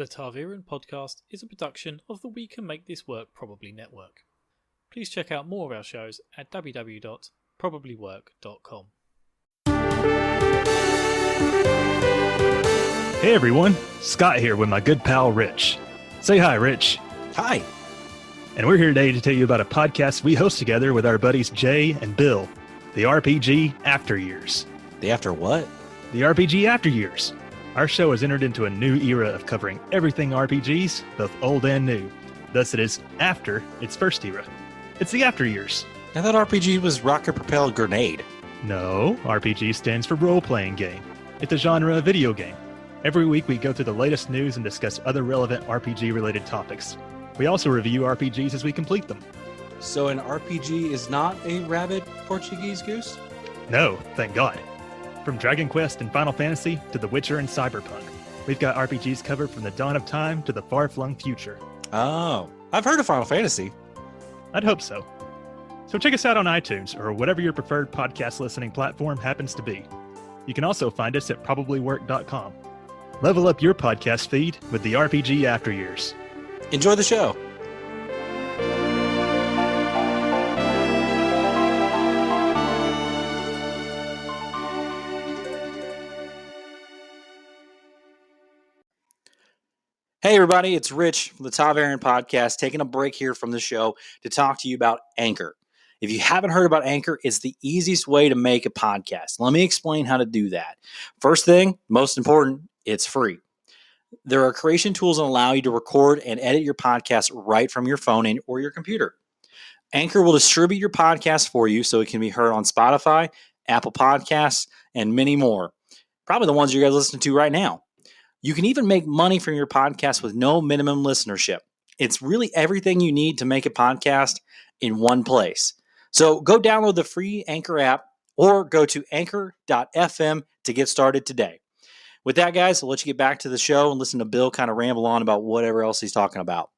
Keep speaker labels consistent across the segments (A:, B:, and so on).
A: The Tarviran podcast is a production of the We Can Make This Work Probably network. Please check out more of our shows at www.probablywork.com.
B: Hey everyone, Scott here with my good pal Rich. Say hi, Rich.
C: Hi.
B: And we're here today to tell you about a podcast we host together with our buddies Jay and Bill, the RPG After Years.
C: The after what?
B: The RPG After Years. Our show has entered into a new era of covering everything RPGs, both old and new. Thus it is after its first era. It's the After Years.
C: I thought RPG was rocket propelled grenade.
B: No, RPG stands for role-playing game. It's a genre of video game. Every week we go through the latest news and discuss other relevant RPG-related topics. We also review RPGs as we complete them.
C: So an RPG is not a rabid Portuguese goose?
B: No, thank God. From Dragon Quest and Final Fantasy to The Witcher and Cyberpunk, we've got RPGs covered from the dawn of time to the far-flung future.
C: Oh, I've heard of Final Fantasy.
B: I'd hope so. So check us out on iTunes or whatever your preferred podcast listening platform happens to be. You can also find us at probablywork.com. Level up your podcast feed with the RPG After Years.
C: Enjoy the show. Hey everybody, it's Rich from the Tarviran podcast, taking a break here from the show to talk to you about Anchor. If you haven't heard about Anchor, it's the easiest way to make a podcast. Let me explain how to do that. First thing, most important, it's free. There are creation tools that allow you to record and edit your podcast right from your phone or your computer. Anchor will distribute your podcast for you so it can be heard on Spotify, Apple Podcasts, and many more. Probably the ones you guys listen to right now. You can even make money from your podcast with no minimum listenership. It's really everything you need to make a podcast in one place. So go download the free Anchor app or go to anchor.fm to get started today. With that, guys, I'll let you get back to the show and listen to Bill kind of ramble on about whatever else he's talking about.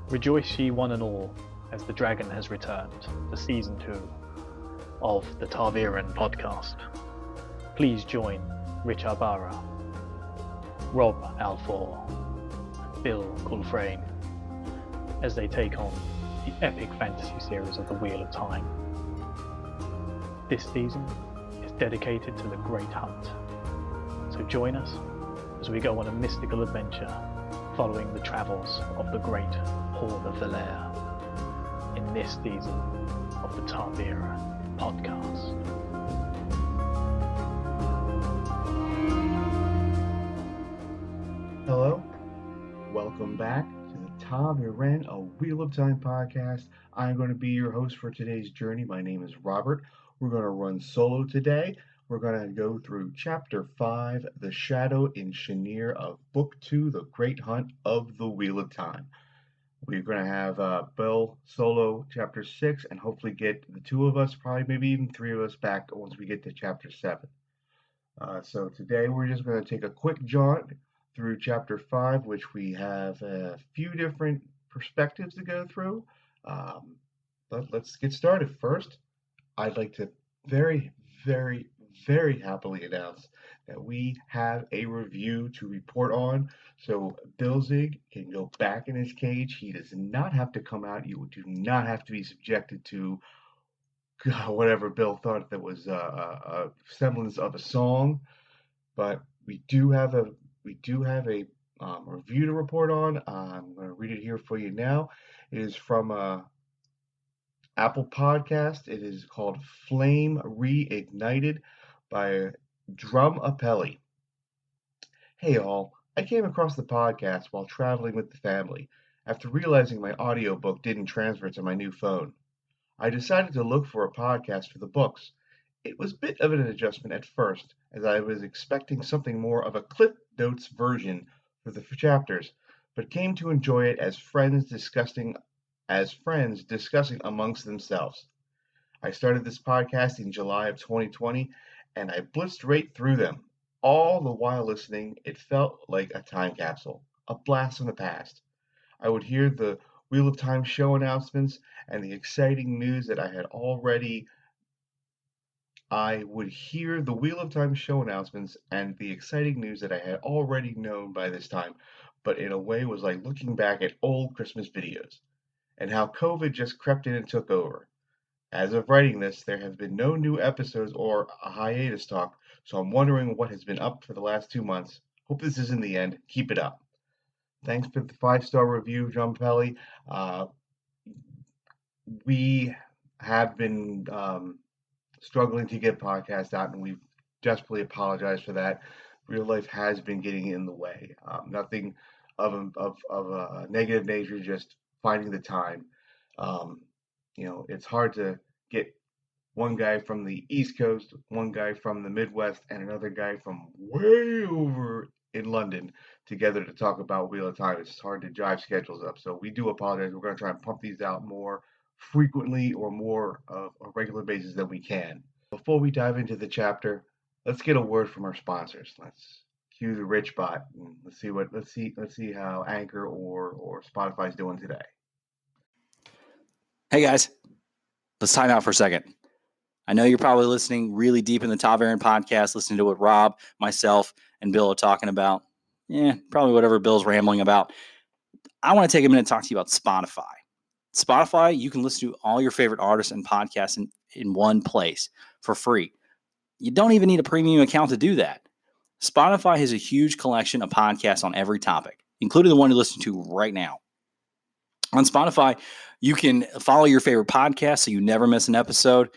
A: Rejoice ye one and all, as the dragon has returned to Season 2 of the Tarviran podcast. Please join Rich Arbara, Rob Alfor, and Bill Gulfrane as they take on the epic fantasy series of the Wheel of Time. This season is dedicated to the Great Hunt, so join us as we go on a mystical adventure following the travels of the great Horde of Valair in this season of the Tarviran podcast.
D: Hello, welcome back to the Tarviran, a Wheel of Time podcast. I'm going to be your host for today's journey. My name is Robert. We're going to run solo today. We're going to go through Chapter 5, The Shadow in Shienar of Book 2, The Great Hunt of the Wheel of Time. We're going to have Bill solo Chapter 6 and hopefully get the two of us, probably maybe even three of us back once we get to Chapter 7. So today we're just going to take a quick jaunt through Chapter 5, which we have a few different perspectives to go through. But let's get started. First, I'd like to very happily announce that we have a review to report on. So Bill Zig can go back in his cage. He does not have to come out. You do not have to be subjected to whatever Bill thought that was a semblance of a song. But we do have a review to report on. I'm going to read it here for you now. It is from Apple Podcast. It is called Flame Reignited by Drum Appelli. Hey all, I came across the podcast while traveling with the family after realizing my audiobook didn't transfer to my new phone. I decided to look for a podcast for the books. It was a bit of an adjustment at first, as I was expecting something more of a Cliff Notes version for the chapters, but came to enjoy it as friends discussing as friends discussing amongst themselves. I started this podcast in July of 2020, and I blitzed right through them. All the while listening, it felt like a time capsule, a blast from the past. I would hear the Wheel of Time show announcements and the exciting news that I would hear the Wheel of Time show announcements and the exciting news that I had already known by this time, but in a way was like looking back at old Christmas videos and how COVID just crept in and took over. As of writing this, there has been no new episodes or a hiatus talk, so I'm wondering what has been up for the last 2 months. Hope this isn't the end. Keep it up. Thanks for the 5-star review, John Pelly. We have been struggling to get podcasts out, and we desperately apologize for that. Real life has been getting in the way. Nothing of a negative nature, just finding the time. It's hard to get one guy from the East Coast, one guy from the Midwest, and another guy from way over in London together to talk about Wheel of Time. It's hard to jive schedules up. So we do apologize. We're going to try and pump these out more frequently or more of a regular basis than we can. Before we dive into the chapter, let's get a word from our sponsors. Let's cue the rich bot and let's see how Anchor or Spotify's doing today.
C: Hey guys, let's time out for a second. I know you're probably listening really deep in the Top Aaron podcast, listening to what Rob, myself, and Bill are talking about. Probably whatever Bill's rambling about. I want to take a minute to talk to you about Spotify. Spotify, you can listen to all your favorite artists and podcasts in one place for free. You don't even need a premium account to do that. Spotify has a huge collection of podcasts on every topic, including the one you're listening to right now. On Spotify, you can follow your favorite podcast so you never miss an episode.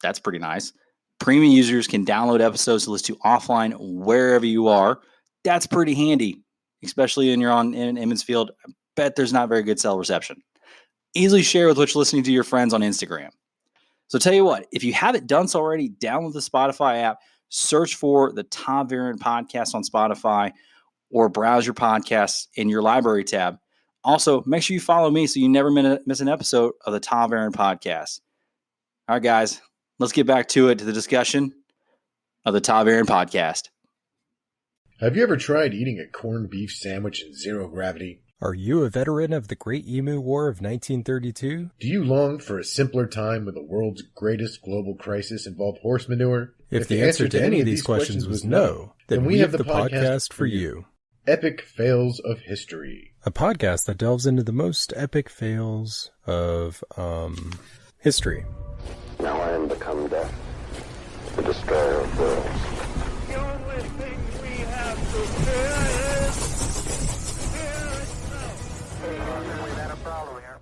C: That's pretty nice. Premium users can download episodes to listen to offline wherever you are. That's pretty handy, especially when you're in Emmonsfield. I bet there's not very good cell reception. Easily share with what you're listening to your friends on Instagram. So tell you what, if you haven't done so already, download the Spotify app, search for the Tom Aaron podcast on Spotify, or browse your podcasts in your library tab. Also, make sure you follow me so you never miss an episode of the Tom Aaron podcast. All right, guys, let's get back to the discussion of the Tom Aaron podcast.
E: Have you ever tried eating a corned beef sandwich in zero gravity?
F: Are you a veteran of the Great Emu War of 1932?
E: Do you long for a simpler time when the world's greatest global crisis involved horse manure?
F: If the answer to any of these questions was no, then we have the podcast for you.
E: Epic Fails of History.
F: A podcast that delves into the most epic fails of, history.
G: Now I am become death, the destroyer of worlds.
H: The only thing we have to fear itself.
G: We've had a problem here.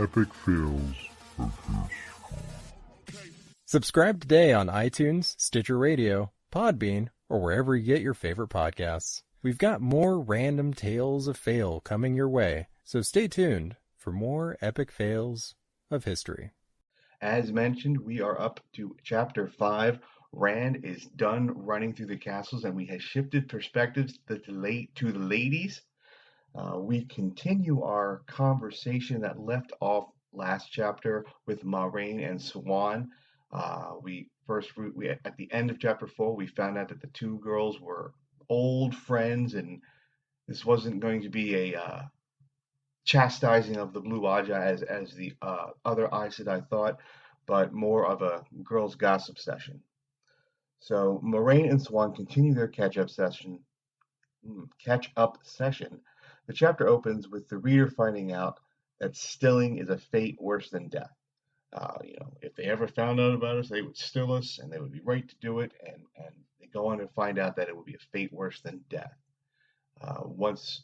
I: Epic fails of history.
F: Subscribe today on iTunes, Stitcher Radio, Podbean, or wherever you get your favorite podcasts. We've got more random tales of fail coming your way, so stay tuned for more epic fails of history.
D: As mentioned, we are up to Chapter 5. Rand is done running through the castles, and we have shifted perspectives to the ladies. We continue our conversation that left off last chapter with Moiraine and Siuan. At the end of Chapter 4, we found out that the two girls were old friends, and this wasn't going to be a chastising of the Blue Aja as the other Aes Sedai thought, but more of a girls' gossip session. So Moiraine and Siuan continue their catch-up session. The chapter opens with the reader finding out that stilling is a fate worse than death. If they ever found out about us, they would still us, and they would be right to do it. And they go on and find out that it would be a fate worse than death. Once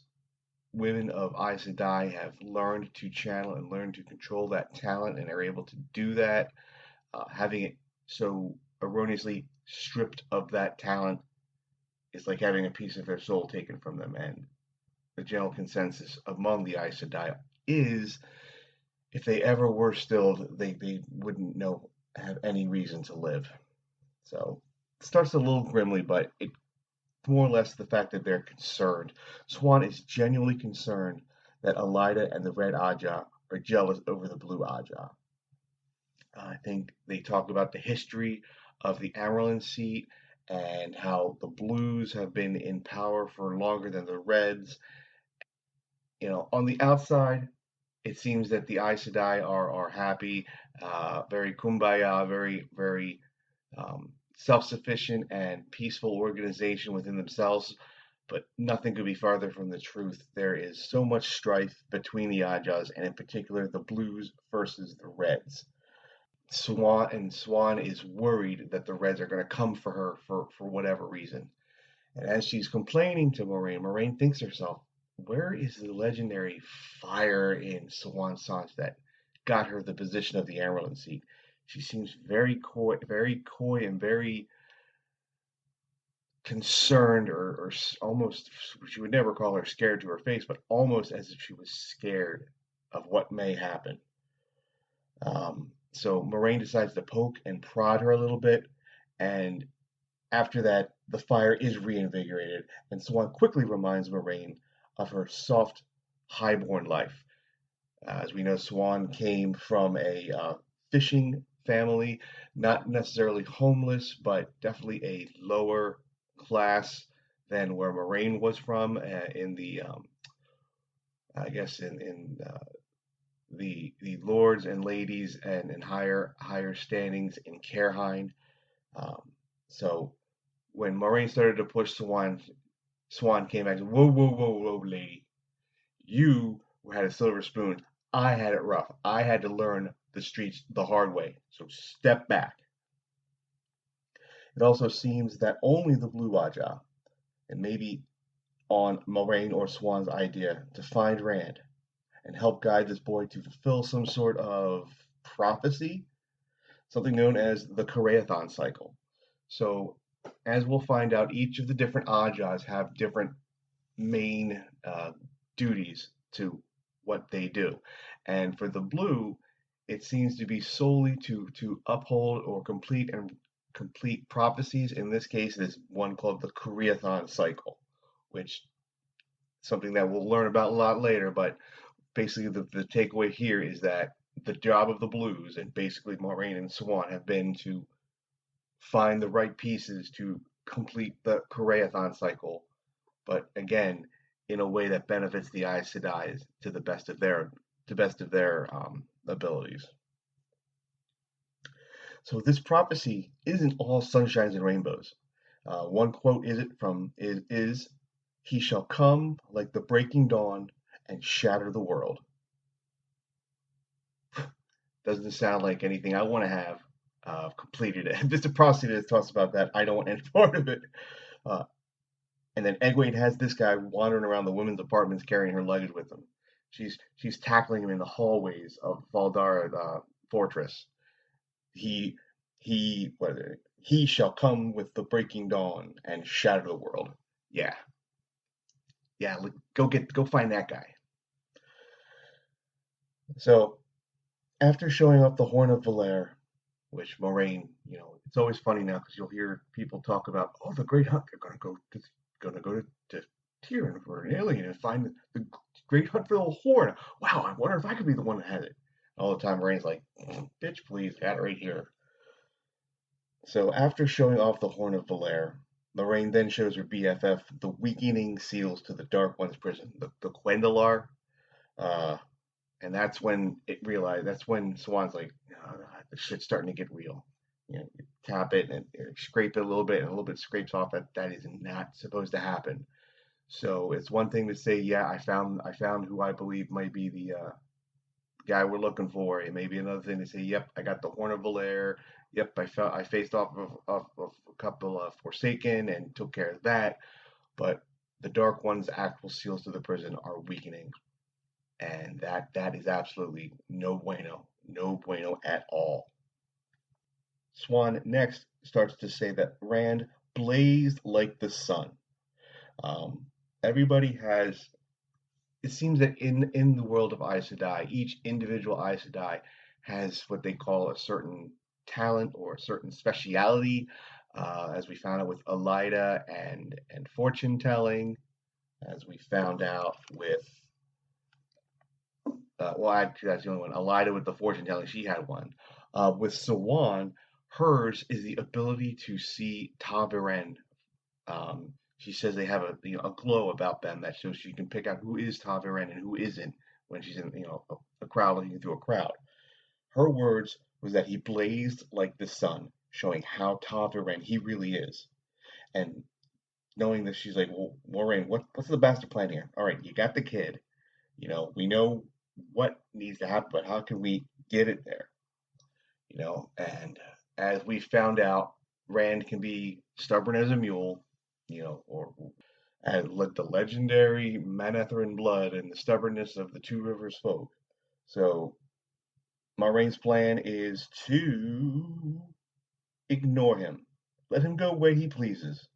D: women of Aes Sedai have learned to channel and learn to control that talent, and are able to do that, having it so erroneously stripped of that talent is like having a piece of their soul taken from them. And the general consensus among the Aes Sedai is, if they ever were stilled, they wouldn't have any reason to live. So it starts a little grimly, but it's more or less the fact that they're concerned. Siuan is genuinely concerned that Elaida and the Red Aja are jealous over the blue Aja. I think they talk about the history of the Amaranth seat and how the blues have been in power for longer than the reds. On the outside, it seems that the Aes Sedai are happy, very kumbaya, very, very self-sufficient and peaceful organization within themselves, but nothing could be farther from the truth. There is so much strife between the Ajas, and in particular the blues versus the reds. Swan is worried that the reds are going to come for her for whatever reason. And as she's complaining to Moraine thinks to herself, where is the legendary fire in Swan Songe that got her the position of the Amaranth seat? She seems very coy, and very concerned, or almost, she would never call her scared to her face, but almost as if she was scared of what may happen. So Moraine decides to poke and prod her a little bit, and after that, the fire is reinvigorated, and Swan quickly reminds Moraine of her soft, highborn life. As we know, Swan came from a fishing family, not necessarily homeless, but definitely a lower class than where Moraine was from in the, I guess, in the lords and ladies and higher standings in Caerhine. So when Moraine started to push Swan came back and said, whoa, lady. You had a silver spoon. I had it rough. I had to learn the streets the hard way. So step back. It also seems that only the Blue Aja, and maybe on Moraine or Swan's idea, to find Rand and help guide this boy to fulfill some sort of prophecy, something known as the Koreathon cycle. So, as we'll find out, each of the different Ajas have different main duties to what they do. And for the blue, it seems to be solely to uphold or complete prophecies. In this case, it is one called the Koreathon cycle, which something that we'll learn about a lot later, but basically the takeaway here is that the job of the blues, and basically Moraine and Swan, have been to find the right pieces to complete the Koreathon cycle, but again, in a way that benefits the Aes Sedai to the best of their abilities. So this prophecy isn't all sunshines and rainbows. One quote is he shall come like the breaking dawn and shatter the world. Doesn't sound like anything I want to have completed. If it's a prophecy that talks about that, I don't want any part of it. And then Egwene has this guy wandering around the women's apartments carrying her luggage with him. She's tackling him in the hallways of Valdara Fortress. He shall come with the breaking dawn and shatter the world. Yeah, go find that guy. So after showing off the Horn of Valere, which Moraine, it's always funny now because you'll hear people talk about, the Great Hunt. They're gonna go to Tyrion for an alien and find the Great Hunt for the Horn. Wow, I wonder if I could be the one that has it. All the time, Moraine's like, bitch, please, got it right here. So after showing off the Horn of Valere, Moraine then shows her BFF the weakening seals to the Dark One's prison, the Quendalar, and that's when Swan's like, the shit's starting to get real. You tap it and scrape it a little bit, and a little bit scrapes off. That is not supposed to happen. So it's one thing to say, yeah, I found who I believe might be the guy we're looking for. It may be another thing to say, yep, I got the Horn of Valere. Yep, I faced off of a couple of Forsaken and took care of that. But the Dark One's actual seals to the prison are weakening, and that is absolutely no bueno at all. Swan next starts to say that Rand blazed like the sun. Everybody has. It seems that in the world of Aes Sedai, each individual Aes Sedai has what they call a certain talent or a certain speciality, as we found out with Elida and fortune telling, as we found out with well, actually, that's the only one. Elida with the fortune telling, she had one. With Sawan, hers is the ability to see Taviren. She says they have a glow about them that shows she can pick out who is Taviren and who isn't when she's in a crowd looking through a crowd. Her words was that he blazed like the sun, showing how Taviren he really is. And knowing that, she's like, well, Moraine, what's the master plan here? All right, you got the kid. We know what needs to happen, but how can we get it there? And as we found out, Rand can be stubborn as a mule, or and let the legendary Manetheren blood and the stubbornness of the Two Rivers folk. So Moraine's plan is to ignore him. Let him go where he pleases.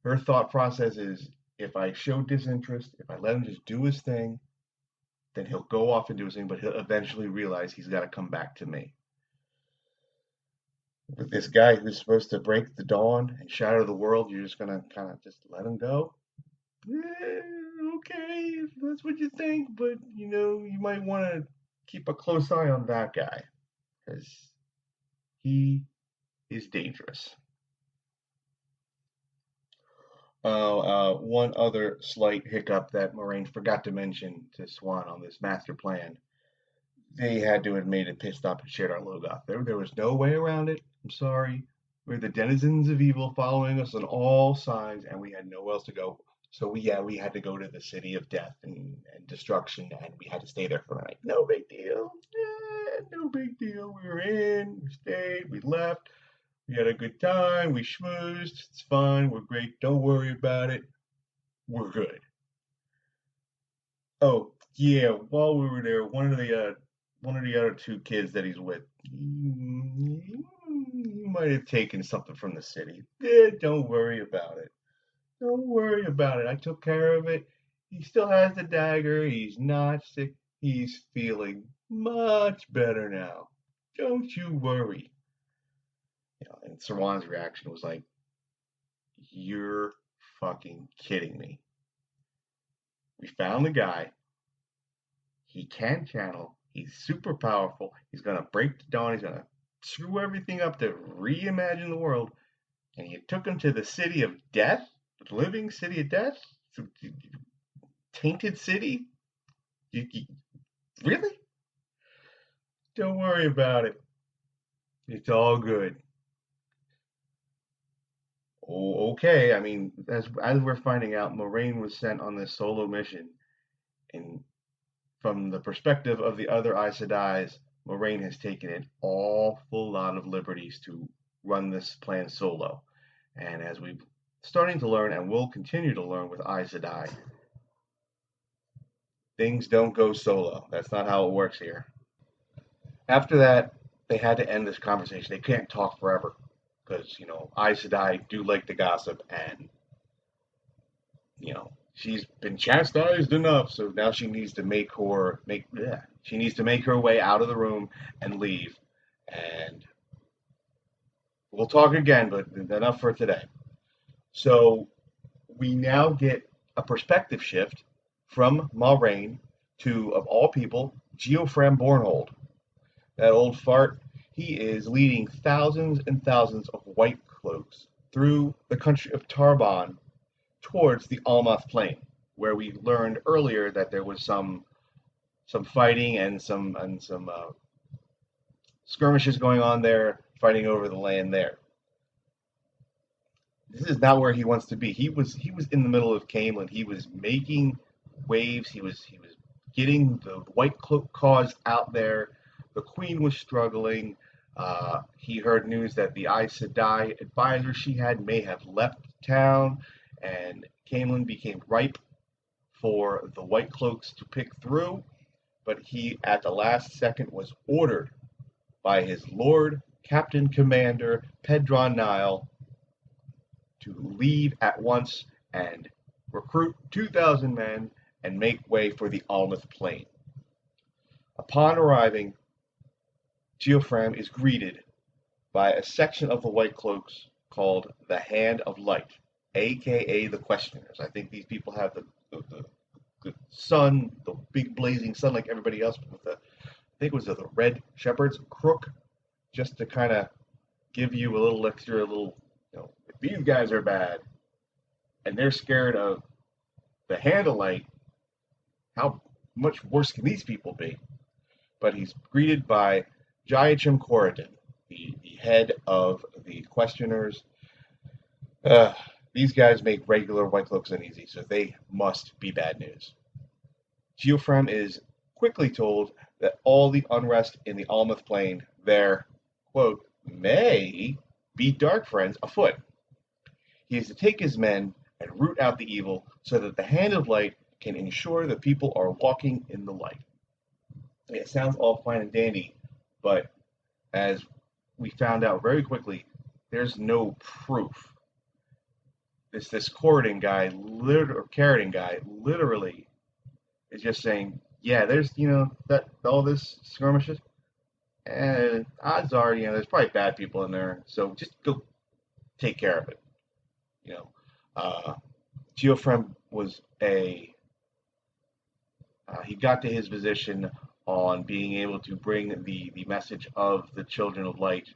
D: Her thought process is, if I show disinterest, if I let him just do his thing, then he'll go off and do his thing, but he'll eventually realize he's got to come back to me. With this guy who's supposed to break the dawn and shatter the world, you're just going to kind of just let him go? Okay, if that's what you think, but, you might want to keep a close eye on that guy, because he is dangerous. One other slight hiccup that Moraine forgot to mention to Swan on this master plan. They had to have made a pit stop at Shienar Logoth. There was no way around it. I'm sorry. We're the denizens of evil following us on all sides, and we had nowhere else to go. So we had to go to the city of death and destruction, and we had to stay there for the night. No big deal. No big deal. We were in, we stayed, we left. We had a good time. We schmoozed. It's fun. We're great. Don't worry about it. We're good. Oh yeah. While we were there, one of the other two kids that he's with, he might have taken something from the city. Don't worry about it. Don't worry about it. I took care of it. He still has the dagger. He's not sick. He's feeling much better now. Don't you worry. And Sarwan's reaction was like, you're fucking kidding me. We found the guy. He can channel. He's super powerful. He's going to break the dawn. He's going to screw everything up to reimagine the world. And you took him to the city of death? The living city of death? Tainted city? Really? Don't worry about it. It's all good. Oh, okay. I mean, as we're finding out, Moraine was sent on this solo mission, and from the perspective of the other Aes Sedais, Moraine has taken an awful lot of liberties to run this plan solo. And as we're starting to learn, and will continue to learn with Aes Sedai, things don't go solo. That's not how it works here. After that, they had to end this conversation. They can't talk forever, because, Aes Sedai do like to gossip, and, she's been chastised enough, so now she needs to make her way out of the room and leave. And we'll talk again, but enough for today. So we now get a perspective shift from Moraine to, of all people, Geofram Bornhold. That old fart, he is leading thousands and thousands of white cloaks through the country of Tarban towards the Almoth Plain, where we learned earlier that there was some fighting and some skirmishes going on there, fighting over the land there. This is not where he wants to be. He was in the middle of Camelin. He was making waves. He was getting the white cloak cause out there. The queen was struggling. He heard news that the Aes Sedai advisor she had may have left town, and Camelin became ripe for the White Cloaks to pick through, but he, at the last second, was ordered by his Lord Captain Commander Pedron Nile to leave at once and recruit 2,000 men and make way for the Almoth Plain. Upon arriving, Geofram is greeted by a section of the White Cloaks called the Hand of Light, aka the Questioners. I think these people have the the sun, the big blazing sun like everybody else, but with the, I think it was the red shepherd's crook, just to kind of give you a little extra, if these guys are bad and they're scared of the Handleite, how much worse can these people be? But he's greeted by Joachim Corridon, the head of the questioners. These guys make regular White Cloaks uneasy, so they must be bad news. Geofrem is quickly told that all the unrest in the Almouth Plain there, quote, may be Dark Friends afoot. He is to take his men and root out the evil so that the Hand of Light can ensure the people are walking in the light. It sounds all fine and dandy, but as we found out very quickly, there's no proof. This Corridon guy, Carradine guy, literally is just saying, yeah, there's, that all this skirmishes, and odds are, there's probably bad people in there, so just go take care of it. Geofrem was he got to his position on being able to bring the message of the Children of Light,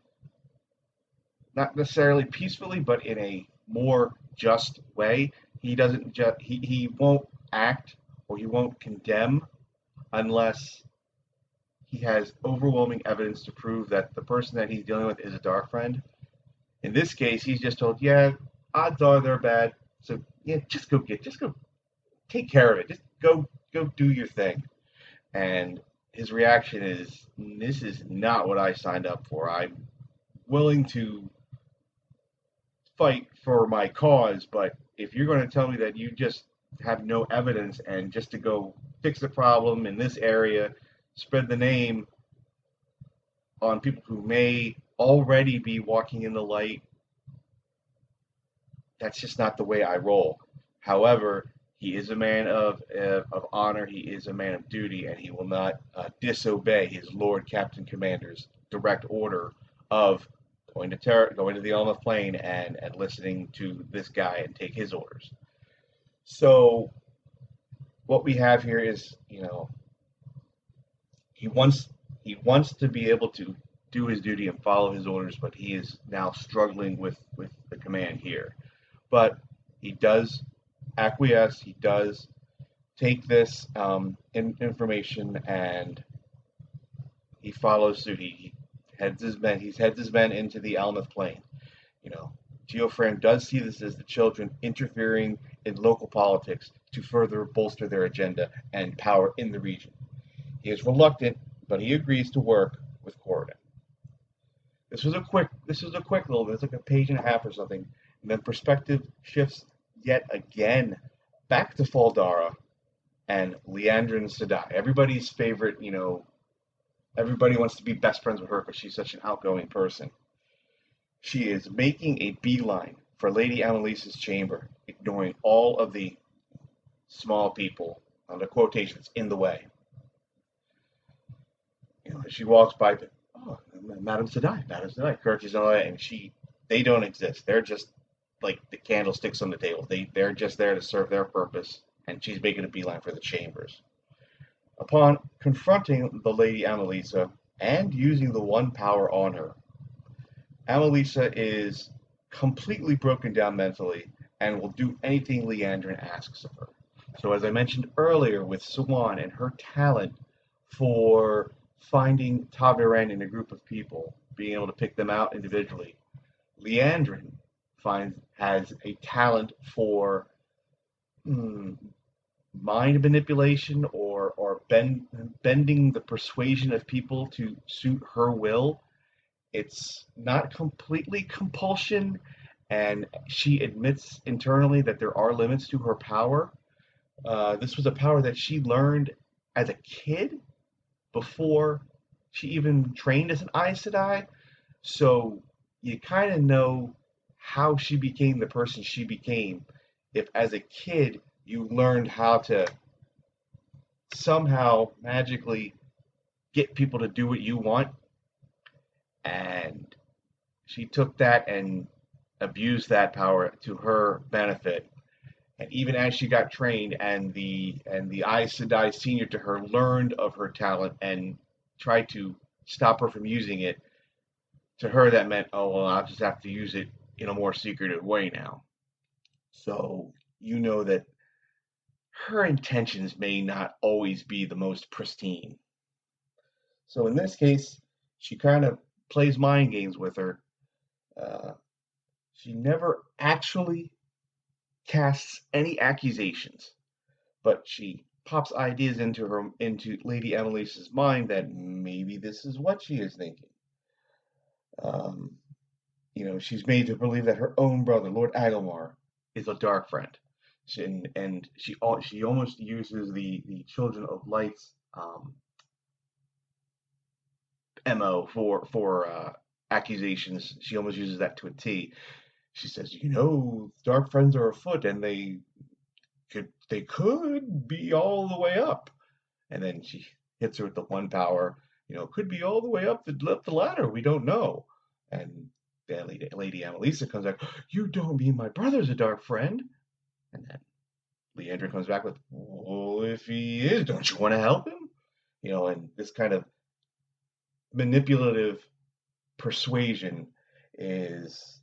D: not necessarily peacefully, but in a more just way. He doesn't he won't act or he won't condemn unless he has overwhelming evidence to prove that the person that he's dealing with is a Dark Friend. In this case, he's just told, yeah, odds are they're bad, so yeah, just go take care of it. Just go do your thing. And his reaction is, this is not what I signed up for. I'm willing to fight for my cause, but if you're going to tell me that you just have no evidence and just to go fix the problem in this area, spread the name on people who may already be walking in the light, that's just not the way I roll. However, he is a man of honor, he is a man of duty, and he will not disobey his Lord Captain Commander's direct order of going to the Almouth Plain and listening to this guy and take his orders. So what we have here is, he wants to be able to do his duty and follow his orders, but he is now struggling with the command here. But he does acquiesce, he does take this information, and he follows suit. He heads his men into the Almouth Plain. Geofrem does see this as the children interfering in local politics to further bolster their agenda and power in the region. He is reluctant, but he agrees to work with Corridon. This was a quick little, it's like a page and a half or something, and then perspective shifts yet again back to Faldara and Liandrin Sedai. Everybody's favorite, everybody wants to be best friends with her because she's such an outgoing person. She is making a beeline for Lady Annalise's chamber, ignoring all of the small people, the quotations, in the way. She walks by, Madame Sedai, Curtis and all that, and they don't exist. They're just like the candlesticks on the table. They're just there to serve their purpose, and she's making a beeline for the chambers. Upon confronting the Lady Annalisa and using the one power on her, Annalisa is completely broken down mentally and will do anything Liandrin asks of her. So as I mentioned earlier with Swan and her talent for finding ta'veren in a group of people, being able to pick them out individually, Liandrin has a talent for mind manipulation or bending the persuasion of people to suit her will. It's not completely compulsion, and she admits internally that there are limits to her power. This was a power that she learned as a kid before she even trained as an Aes Sedai. So you kind of know how she became the person she became if as a kid you learned how to somehow magically get people to do what you want. And she took that and abused that power to her benefit. And even as she got trained, and the Aes Sedai senior to her learned of her talent and tried to stop her from using it, to her that meant, oh well, I'll just have to use it in a more secretive way now. So you know that her intentions may not always be the most pristine. So in this case, she kind of plays mind games with her. She never actually casts any accusations, but she pops ideas into Lady Annalise's mind that maybe this is what she is thinking. She's made to believe that her own brother, Lord Agelmar, is a dark friend, and she almost uses the Children of Light's MO for accusations. She almost uses that to a T. She says, dark friends are afoot, and they could be all the way up. And then she hits her with the one power, could be all the way up the ladder. We don't know. And then Lady Annalisa comes back, you don't mean my brother's a dark friend? And then Leandra comes back with, well, if he is, don't you want to help him? And this kind of manipulative persuasion is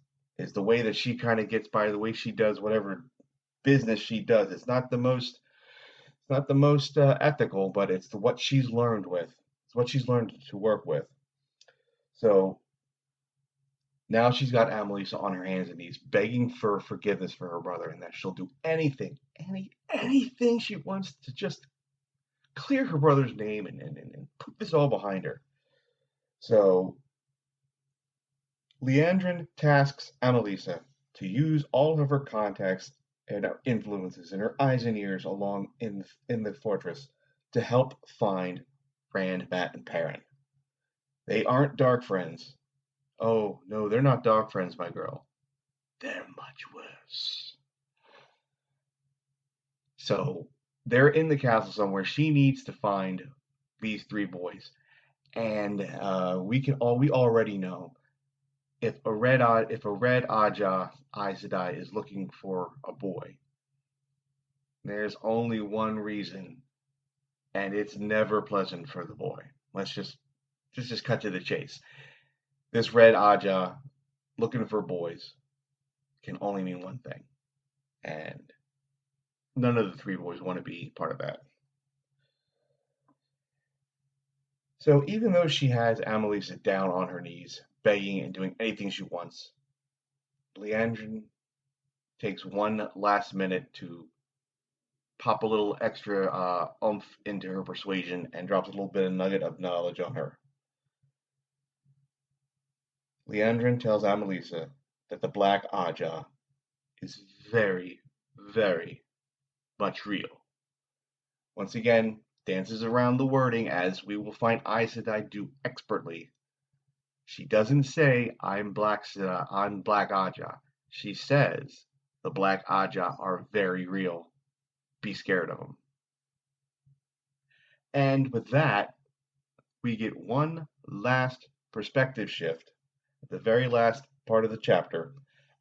D: the way that she kind of gets by, the way she does whatever business she does. It's not the most ethical, but it's what she's learned with. It's what she's learned to work with. So now she's got Annalisa on her hands and knees, begging for forgiveness for her brother, and that she'll do anything she wants to just clear her brother's name and put this all behind her. So Liandrin tasks Annalisa to use all of her contacts and influences and her eyes and ears along in the fortress to help find Rand, Mat, and Perrin. They aren't dark friends. Oh, no, they're not dark friends, my girl. They're much worse. So they're in the castle somewhere. She needs to find these three boys. And we already know if a red Aja Aes Sedai is looking for a boy, there's only one reason, and it's never pleasant for the boy. Let's just cut to the chase. This red Aja looking for boys can only mean one thing, and none of the three boys want to be part of that. So even though she has Annalisa down on her knees, begging and doing anything she wants, Liandrin takes one last minute to pop a little extra oomph into her persuasion and drops a little bit of nugget of knowledge on her. Liandrin tells Annalisa that the Black Aja is very, very much real. Once again, dances around the wording, as we will find Aes Sedai do expertly. She doesn't say, I'm Black Aja. She says, the Black Aja are very real. Be scared of them. And with that, we get one last perspective shift at the very last part of the chapter,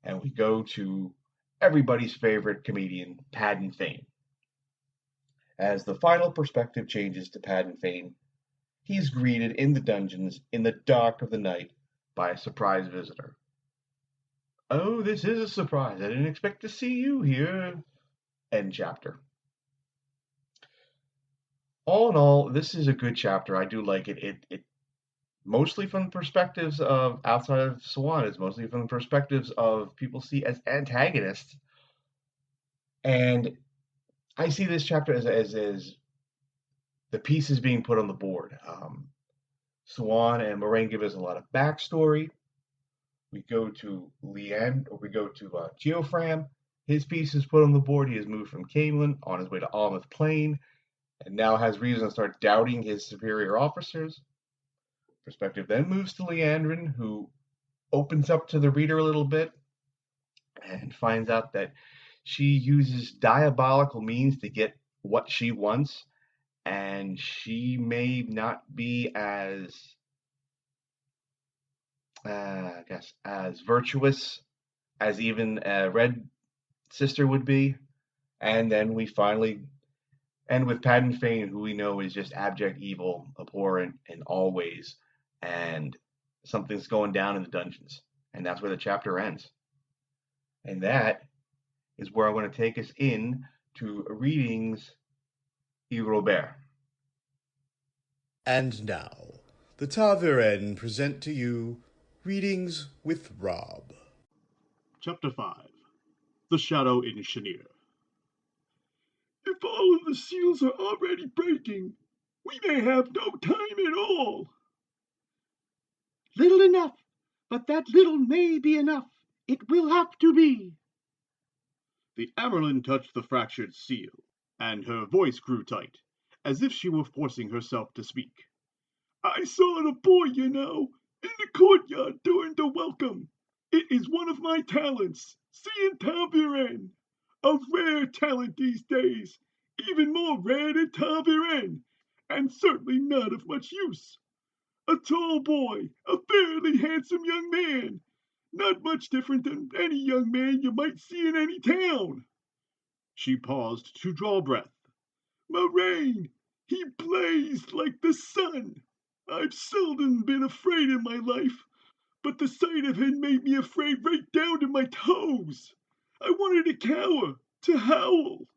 D: and we go to everybody's favorite comedian, Paddon Fane. As the final perspective changes to Paddon Fane, he's greeted in the dungeons in the dark of the night by a surprise visitor. Oh, this is a surprise. I didn't expect to see you here. End chapter. All in all, this is a good chapter. I do like it. It mostly from the perspectives of, outside of Swan, is mostly from the perspectives of people see as antagonists. And I see this chapter as the pieces being put on the board. Swan and Moraine give us a lot of backstory. We go to Geofram. His piece is put on the board. He has moved from Camelin on his way to Almouth Plain, and now has reason to start doubting his superior officers. Perspective then moves to Liandrin, who opens up to the reader a little bit and finds out that she uses diabolical means to get what she wants, and she may not be as as virtuous as even a Red Sister would be. And then we finally end with Padden Fane, who we know is just abject evil, abhorrent in all ways, and something's going down in the dungeons. And that's where the chapter ends. And that is where I'm going to take us in to readings Yves Robert.
J: And now, the Taviren present to you Readings with Rob.
K: Chapter 5. The Shadow in Shienar. If all of the seals are already breaking, we may have no time at all.
L: Little enough, but that little may be enough. It will have to be.
K: The Amerlin touched the fractured seal, and her voice grew tight, as if she were forcing herself to speak. I saw the boy, you know, in the courtyard during the welcome. It is one of my talents, seeing Taviren. A rare talent these days, even more rare than Taviren, and certainly not of much use. A tall boy, a fairly handsome young man, not much different than any young man you might see in any town. She paused to draw breath. Moraine, he blazed like the sun. I've seldom been afraid in my life, but the sight of him made me afraid right down to my toes. I wanted to cower, to howl.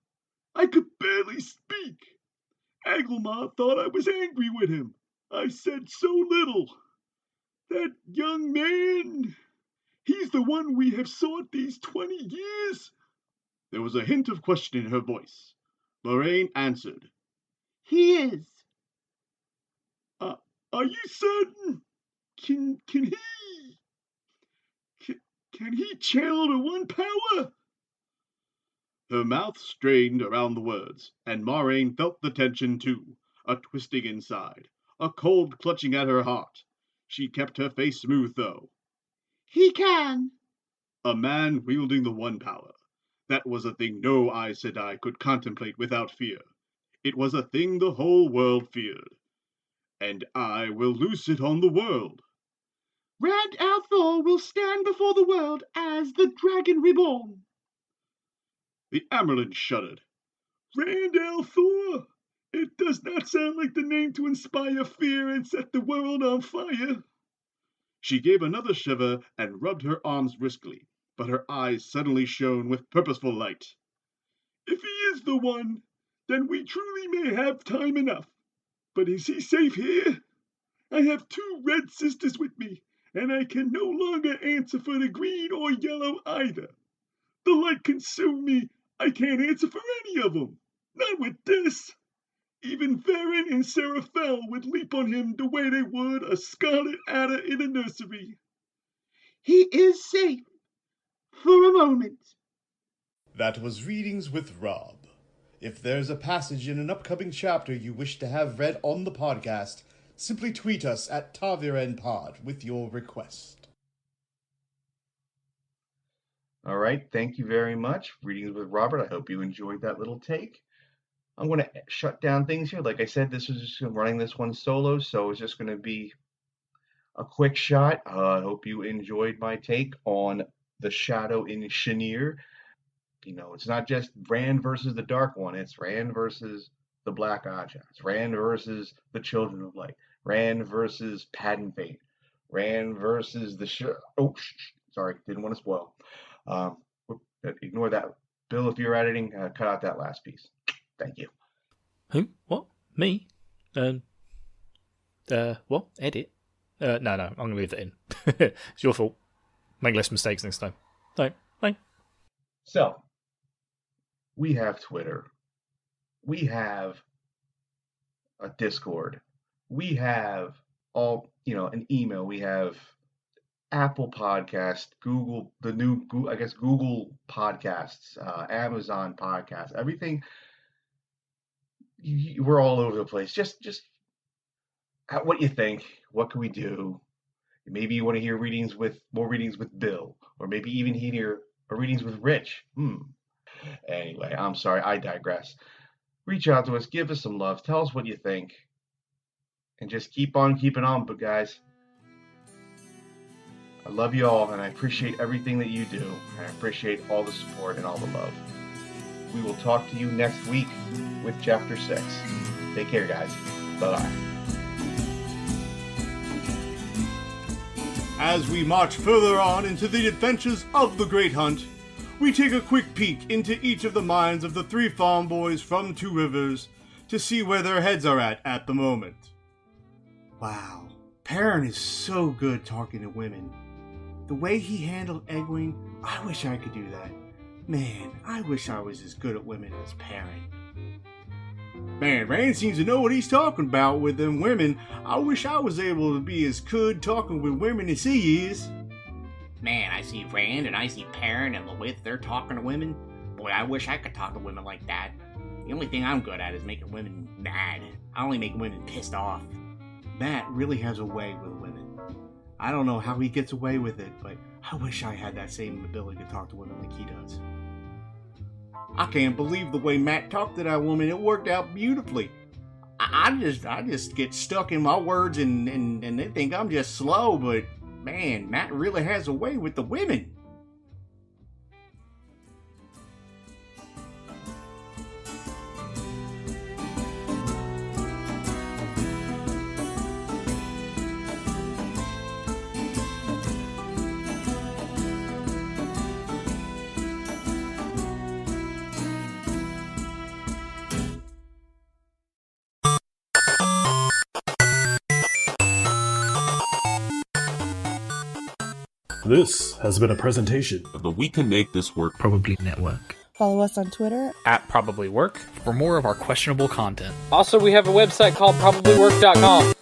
K: I could barely speak. Agelma thought I was angry with him. I said so little. That young man, he's the one we have sought these 20 years. There was a hint of question in her voice. Moraine answered.
L: He is.
K: Are you certain? Can he channel the one power? Her mouth strained around the words, and Moraine felt the tension too, a twisting inside, a cold clutching at her heart. She kept her face smooth, though.
L: He can.
K: A man wielding the one power. That was a thing no Aes Sedai could contemplate without fear. It was a thing the whole world feared. And I will loose it on the world.
L: Rand al'Thor will stand before the world as the Dragon Reborn.
K: The Amerlin shuddered. Rand al'Thor? It does not sound like the name to inspire fear and set the world on fire. She gave another shiver and rubbed her arms briskly, but her eyes suddenly shone with purposeful light. If he is the one, then we truly may have time enough. But is he safe here? I have 2 red sisters with me, and I can no longer answer for the green or yellow either. The light consumed me. I can't answer for any of them. Not with this. Even Varen and Seraphel would leap on him the way they would a scarlet adder in a nursery.
L: He is safe. For a moment.
J: That was Readings with Rob. If there's a passage in an upcoming chapter you wish to have read on the podcast, simply tweet us at TavirenPod with your request.
D: All right, thank you very much. Readings with Robert. I hope you enjoyed that little take. I'm going to shut down things here. Like I said, this was just running this one solo, so it's just going to be a quick shot. I hope you enjoyed my take on the Shadow in Shienar. You know, it's not just Rand versus the Dark One. It's Rand versus the Black Aja. It's Rand versus the Children of Light. Rand versus Padden Fane. Rand versus the... sorry, didn't want to spoil. Ignore that. Bill, if you're editing, cut out that last piece. Thank you.
M: Who? What? Me? What? Edit? No, I'm going to leave that in. It's your fault. Make less mistakes next time. Bye.
D: So, we have Twitter. We have a Discord. We have an email. We have Apple Podcast, Google, the new, Google Podcasts, Amazon Podcasts, everything. We're all over the place. Just what you think. What can we do? Maybe you want to hear more readings with Bill, or maybe even hear readings with Rich. Anyway, I'm sorry, I digress. Reach out to us, give us some love, tell us what you think, and just keep on keeping on. But guys, I love you all, and I appreciate everything that you do. I appreciate all the support and all the love. We will talk to you next week with Chapter 6. Take care, guys. Bye-bye.
K: As we march further on into the adventures of the Great Hunt, we take a quick peek into each of the minds of the 3 farm boys from 2 Rivers to see where their heads are at the moment. Wow, Perrin is so good talking to women. The way he handled Egwene, I wish I could do that. Man, I wish I was as good at women as Perrin. Man, Rand seems to know what he's talking about with them women. I wish I was able to be as good talking with women as he is.
N: Man, I see Rand and I see Perrin and Lewith, they're talking to women. Boy, I wish I could talk to women like that. The only thing I'm good at is making women mad. I only make women pissed off. Matt really has a way with women. I don't know how he gets away with it, but I wish I had that same ability to talk to women like he does. I can't believe the way Matt talked to that woman. It worked out beautifully. I just get stuck in my words and they think I'm just slow, but man, Matt really has a way with the women.
B: This has been a presentation
O: of the We Can Make This Work
M: Probably Network.
P: Follow us on Twitter
M: @ProbablyWork for more of our questionable content.
Q: Also, we have a website called probablywork.com.